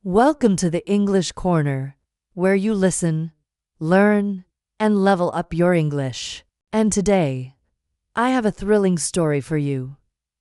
Welcome to the English Corner, where you listen, learn, and level up your English. And today, I have a thrilling story for you.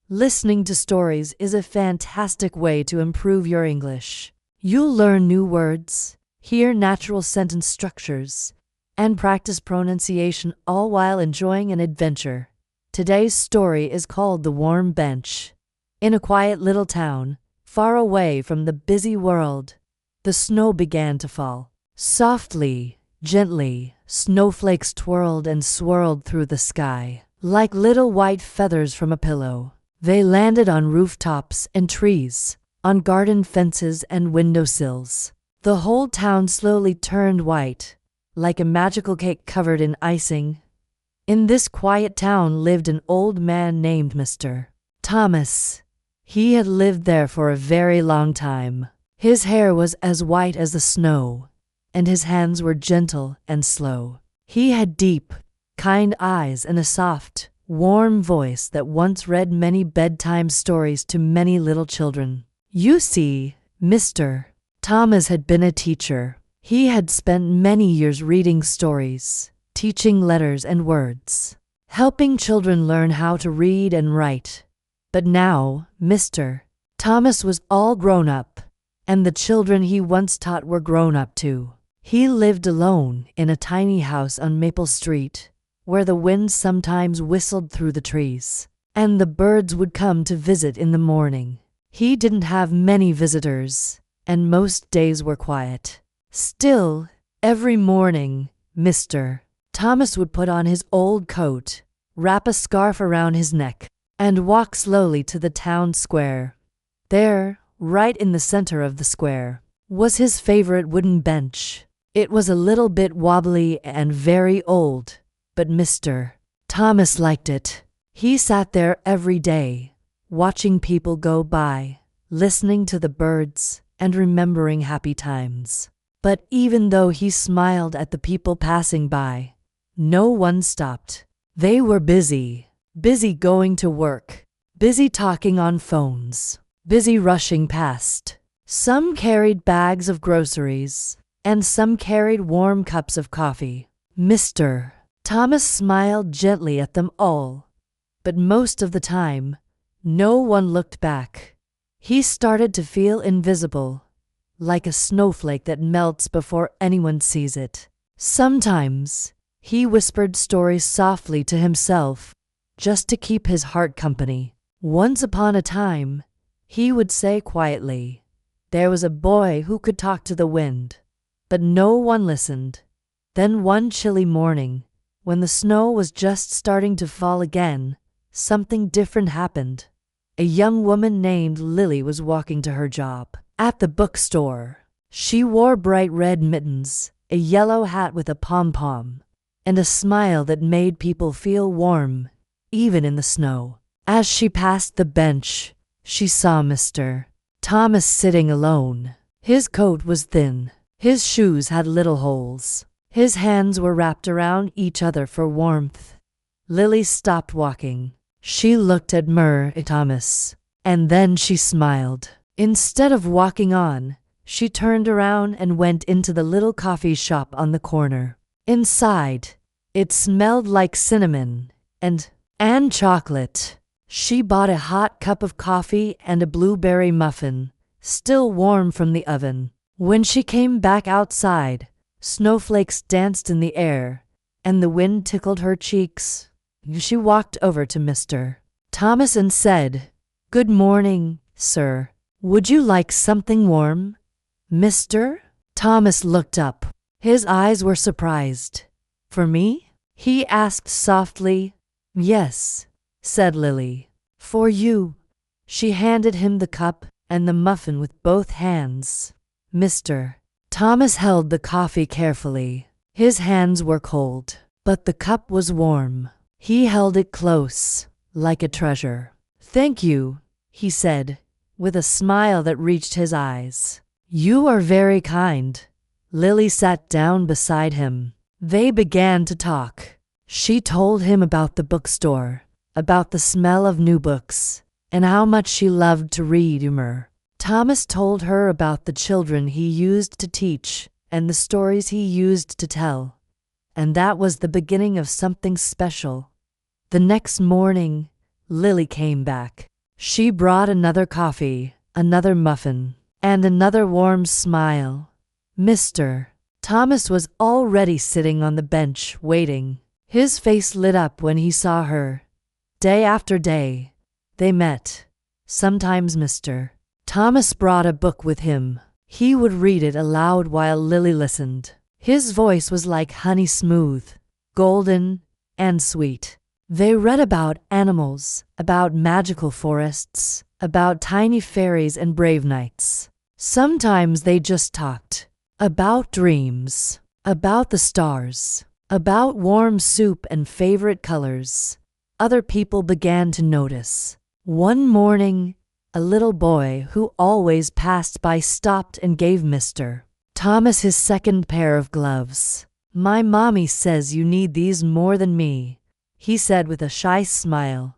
Listening to stories is a fantastic way to improve your English. You'll learn new words, hear natural sentence structures, and practice pronunciation all while enjoying an adventure. Today's story is called The Warm Bench. In a quiet little town, far away from the busy world, the snow began to fall. Softly, gently, snowflakes twirled and swirled through the sky. Like little white feathers from a pillow, they landed on rooftops and trees, on garden fences and windowsills. The whole town slowly turned white, like a magical cake covered in icing. In this quiet town lived an old man named Mr. Thomas. He had lived there for a very long time. His hair was as white as the snow, and his hands were gentle and slow. He had deep, kind eyes and a soft, warm voice that once read many bedtime stories to many little children. You see, Mr. Thomas had been a teacher. He had spent many years reading stories, teaching letters and words, helping children learn how to read and write. But now, Mr. Thomas was all grown up, and the children he once taught were grown up too. He lived alone in a tiny house on Maple Street, where the wind sometimes whistled through the trees, and the birds would come to visit in the morning. He didn't have many visitors, and most days were quiet. Still, every morning, Mr. Thomas would put on his old coat, wrap a scarf around his neck, and walk slowly to the town square. There, right in the center of the square, was his favorite wooden bench. It was a little bit wobbly and very old, but Mr. Thomas liked it. He sat there every day, watching people go by, listening to the birds, and remembering happy times. But even though he smiled at the people passing by, no one stopped. They were busy going to work, busy talking on phones, busy rushing past. Some carried bags of groceries, and some carried warm cups of coffee. Mr. Thomas smiled gently at them all, but most of the time, no one looked back. He started to feel invisible, like a snowflake that melts before anyone sees it. Sometimes, he whispered stories softly to himself, just to keep his heart company. Once upon a time, he would say quietly, "There was a boy who could talk to the wind," but no one listened. Then one chilly morning, when the snow was just starting to fall again, something different happened. A young woman named Lily was walking to her job at the bookstore. She wore bright red mittens, a yellow hat with a pom-pom, and a smile that made people feel warm, even in the snow. As she passed the bench, she saw Mr. Thomas sitting alone. His coat was thin. His shoes had little holes. His hands were wrapped around each other for warmth. Lily stopped walking. She looked at Mr. Thomas, and then she smiled. Instead of walking on, she turned around and went into the little coffee shop on the corner. Inside, it smelled like cinnamon and chocolate. She bought a hot cup of coffee and a blueberry muffin, still warm from the oven. When she came back outside, snowflakes danced in the air, and the wind tickled her cheeks. She walked over to Mr. Thomas and said, "Good morning, sir. Would you like something warm?" Mr. Thomas looked up. His eyes were surprised. "For me?" he asked softly. "Yes," said Lily. "For you." She handed him the cup and the muffin with both hands. Mr. Thomas held the coffee carefully. His hands were cold, but the cup was warm. He held it close, like a treasure. "Thank you," he said, with a smile that reached his eyes. "You are very kind." Lily sat down beside him. They began to talk. She told him about the bookstore, about the smell of new books, and how much she loved to read. Mr. Thomas told her about the children he used to teach and the stories he used to tell. And that was the beginning of something special. The next morning, Lily came back. She brought another coffee, another muffin, and another warm smile. Mr. Thomas was already sitting on the bench, waiting. His face lit up when he saw her. Day after day, they met. Sometimes Mr. Thomas brought a book with him. He would read it aloud while Lily listened. His voice was like honey, smooth, golden, and sweet. They read about animals, about magical forests, about tiny fairies and brave knights. Sometimes they just talked about dreams, about the stars, about warm soup and favorite colors. Other people began to notice. One morning, a little boy who always passed by stopped and gave Mr. Thomas his second pair of gloves. "My mommy says you need these more than me," he said with a shy smile.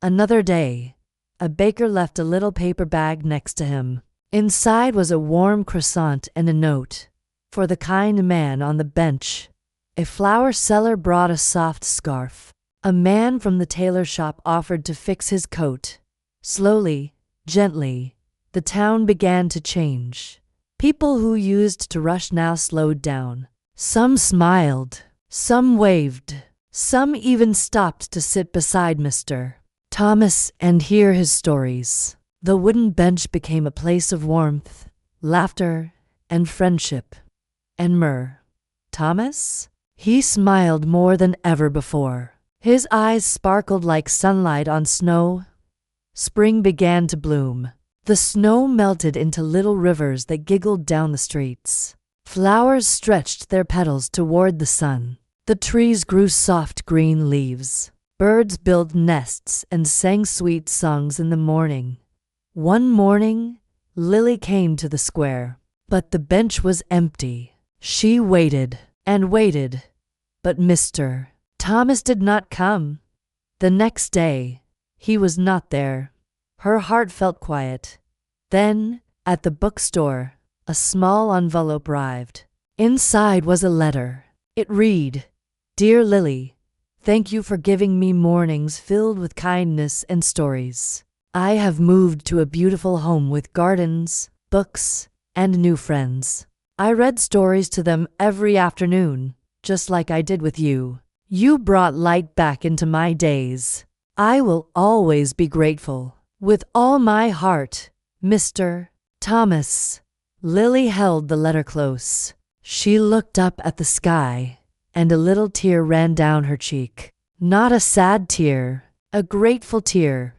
Another day, a baker left a little paper bag next to him. Inside was a warm croissant and a note. For the kind man on the bench. A flower seller brought a soft scarf. A man from the tailor shop offered to fix his coat. Slowly, gently, the town began to change. People who used to rush now slowed down. Some smiled, some waved, some even stopped to sit beside Mr. Thomas and hear his stories. The wooden bench became a place of warmth, laughter, and friendship. And Thomas? He smiled more than ever before. His eyes sparkled like sunlight on snow. Spring began to bloom. The snow melted into little rivers that giggled down the streets. Flowers stretched their petals toward the sun. The trees grew soft green leaves. Birds built nests and sang sweet songs in the morning. One morning, Lily came to the square, but the bench was empty. She waited and waited, but Mr. Thomas did not come. The next day, he was not there. Her heart felt quiet. Then, at the bookstore, a small envelope arrived. Inside was a letter. It read, "Dear Lily, thank you for giving me mornings filled with kindness and stories. I have moved to a beautiful home with gardens, books, and new friends. I read stories to them every afternoon, just like I did with you. You brought light back into my days. I will always be grateful. With all my heart, Mr. Thomas." Lily held the letter close. She looked up at the sky, and a little tear ran down her cheek. Not a sad tear, a grateful tear.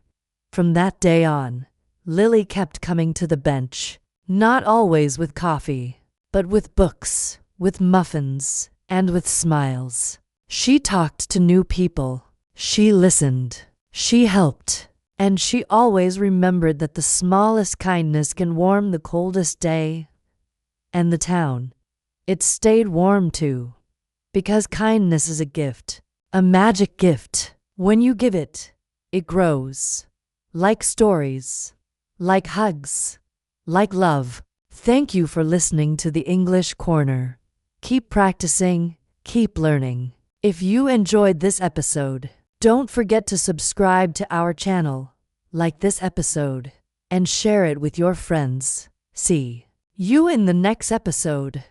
From that day on, Lily kept coming to the bench, not always with coffee, but with books, with muffins, and with smiles. She talked to new people. She listened. She helped. And she always remembered that the smallest kindness can warm the coldest day. And the town, it stayed warm too. Because kindness is a gift, a magic gift. When you give it, it grows. Like stories, like hugs, like love. Thank you for listening to the English Corner. Keep practicing, keep learning. If you enjoyed this episode, don't forget to subscribe to our channel, like this episode, and share it with your friends. See you in the next episode.